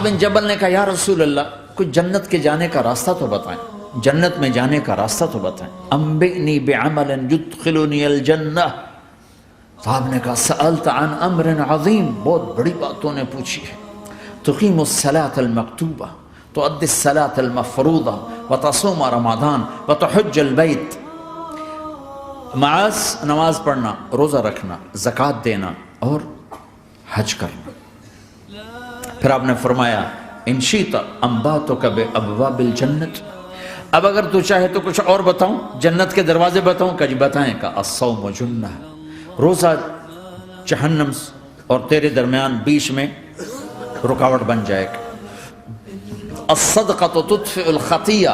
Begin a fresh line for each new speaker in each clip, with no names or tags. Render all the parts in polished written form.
بن جبل نے کہا یا رسول اللہ کوئی جنت کے جانے کا راستہ تو بتائیں، جنت میں جانے کا راستہ تو بتائیں۔ انبئنی بعمل یدخلنی الجنہ، صاحب نے کہا سألت عن امر عظیم، بہت بڑی باتوں نے پوچھی ہے۔ تقیم الصلاة المکتوبہ، تؤدی الصلاة المفروضہ، وتصوم رمضان، وتحج البیت۔ معاذ نماز پڑھنا، روزہ رکھنا، زکوٰۃ دینا اور حج کرنا۔ پھر آپ نے فرمایا ان شئت انبأتک بابواب الجنت، اب اگر تو چاہے تو کچھ اور بتاؤں، جنت کے دروازے بتاؤں؟ کہ جی بتائیں۔ کہ الصوم جنہ، روزہ جہنم اور تیرے درمیان بیچ میں رکاوٹ بن جائے گا۔ الصدقۃ تطفئ الخطیہ،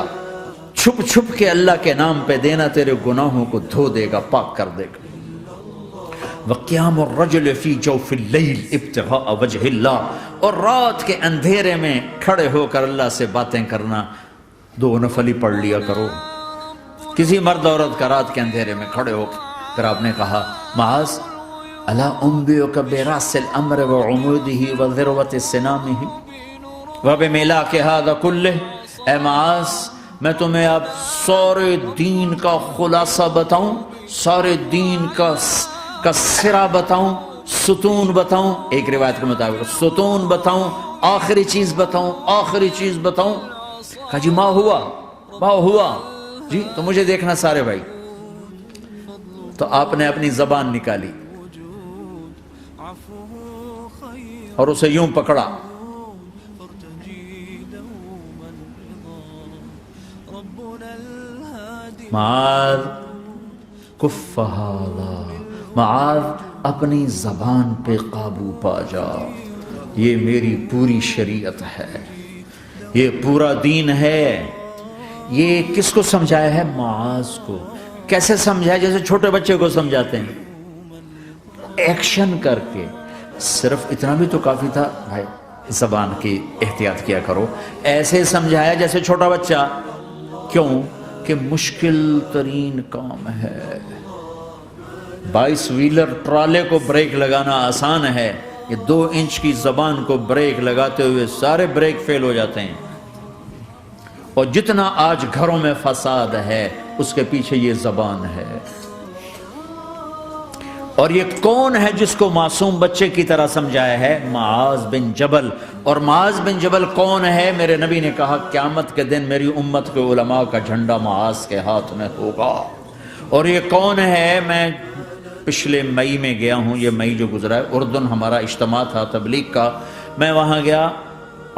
چھپ چھپ کے اللہ کے نام پہ دینا تیرے گناہوں کو دھو دے گا، پاک کر دے گا۔ وقیام الرجل فی جوف اللیل ابتغاء وجہ اللہ، اور رات کے اندھیرے میں کھڑے ہو کر اللہ سے باتیں کرنا، 2 نفل ہی پڑھ لیا کرو، کسی مرد عورت کا رات کے اندھیرے میں کھڑے ہو۔ پھر آپ نے کہا معاذ الا انبئک براس الامر وعمودہ وذروۃ سنامہ وبملاک ھذا کلہ، اے معاذ میں تمہیں اب سارے دین کا خلاصہ بتاؤں، سارے دین کا سرا بتاؤں، ستون بتاؤں، ایک روایت کے مطابق ستون بتاؤں، آخری چیز بتاؤں، آخری چیز بتاؤں؟ کہا جی ما ہوا جی، تو مجھے دیکھنا سارے بھائی۔ تو آپ نے اپنی زبان نکالی اور اسے یوں پکڑا، معاذ کف ھذا، معاذ اپنی زبان پہ قابو پا جا، یہ میری پوری شریعت ہے، یہ پورا دین ہے۔ یہ کس کو سمجھایا ہے؟ معاذ کو۔ کیسے سمجھایا؟ جیسے چھوٹے بچے کو سمجھاتے ہیں، ایکشن کر کے۔ صرف اتنا بھی تو کافی تھا بھائی، زبان کی احتیاط کیا کرو۔ ایسے سمجھایا جیسے چھوٹا بچہ۔ کیوں؟ کہ مشکل ترین کام ہے۔ 22 ویلر ٹرالے کو بریک لگانا آسان ہے، یہ 2 انچ کی زبان کو بریک لگاتے ہوئے سارے بریک فیل ہو جاتے ہیں۔ اور جتنا آج گھروں میں فساد ہے اس کے پیچھے یہ زبان ہے۔ اور یہ کون ہے جس کو معصوم بچے کی طرح سمجھایا ہے؟ معاذ بن جبل۔ اور معاذ بن جبل کون ہے؟ میرے نبی نے کہا قیامت کے دن میری امت کے علماء کا جھنڈا معاذ کے ہاتھ میں ہوگا۔ اور یہ کون ہے؟ میں پچھلے مئی میں گیا ہوں، یہ مئی جو گزرا ہے، اردن ہمارا اجتماع تھا تبلیغ کا، میں وہاں گیا،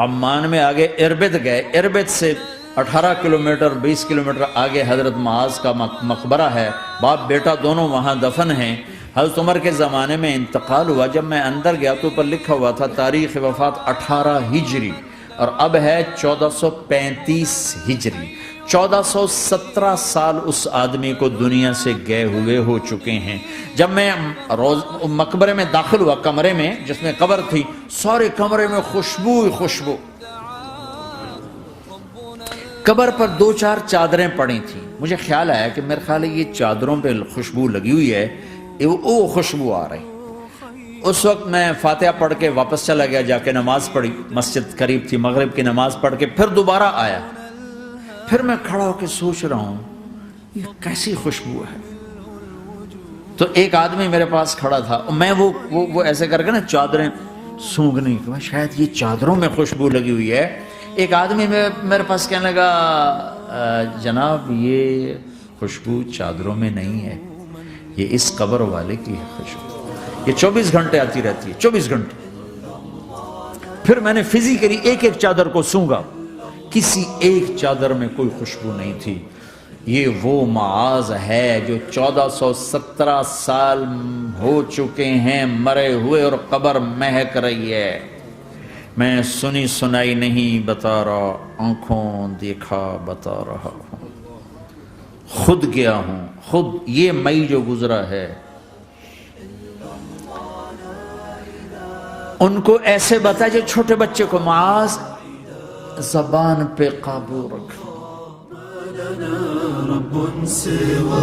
عمان میں آگے اربد گئے، اربد سے 18 کلومیٹر 20 کلومیٹر آگے حضرت معاذ کا مقبرہ ہے، باپ بیٹا دونوں وہاں دفن ہیں۔ حضرت عمر کے زمانے میں انتقال ہوا، جب میں اندر گیا تو اوپر لکھا ہوا تھا تاریخ وفات 18 ہجری، اور اب ہے 1435 ہجری۔ 1417 سال اس آدمی کو دنیا سے گئے ہوئے ہو چکے ہیں۔ جب میں مقبرے میں داخل ہوا، کمرے میں جس میں قبر تھی، سارے کمرے میں خوشبو ہی خوشبو۔ قبر پر 2-4 چادریں پڑی تھیں، مجھے خیال آیا کہ میرے خیال ہے یہ چادروں پہ خوشبو لگی ہوئی ہے، وہ خوشبو آ رہی۔ اس وقت میں فاتحہ پڑھ کے واپس چلا گیا، جا کے نماز پڑھی، مسجد قریب تھی، مغرب کی نماز پڑھ کے پھر دوبارہ آیا۔ پھر میں کھڑا ہو کے سوچ رہا ہوں یہ کیسی خوشبو ہے۔ تو ایک آدمی میرے پاس کھڑا تھا، میں وہ ایسے کر کے نا چادریں سونگھنے کی، شاید یہ چادروں میں خوشبو لگی ہوئی ہے۔ ایک آدمی میرے پاس کہنے لگا جناب یہ خوشبو چادروں میں نہیں ہے، یہ اس قبر والے کی ہے خوشبو، یہ 24 گھنٹے آتی رہتی ہے، 24 گھنٹے۔ پھر میں نے فزیکلی ایک ایک چادر کو سونگا، کسی ایک چادر میں کوئی خوشبو نہیں تھی۔ یہ وہ معاذ ہے جو 1417 سال ہو چکے ہیں مرے ہوئے اور قبر مہک رہی ہے۔ میں سنی سنائی نہیں بتا رہا، آنکھوں دیکھا بتا رہا ہوں، خود گیا ہوں، خود یہ مئی جو گزرا ہے۔ ان کو ایسے بتا جو چھوٹے بچے کو، معاذ زبان پہ قابو رکھ۔ رب سوا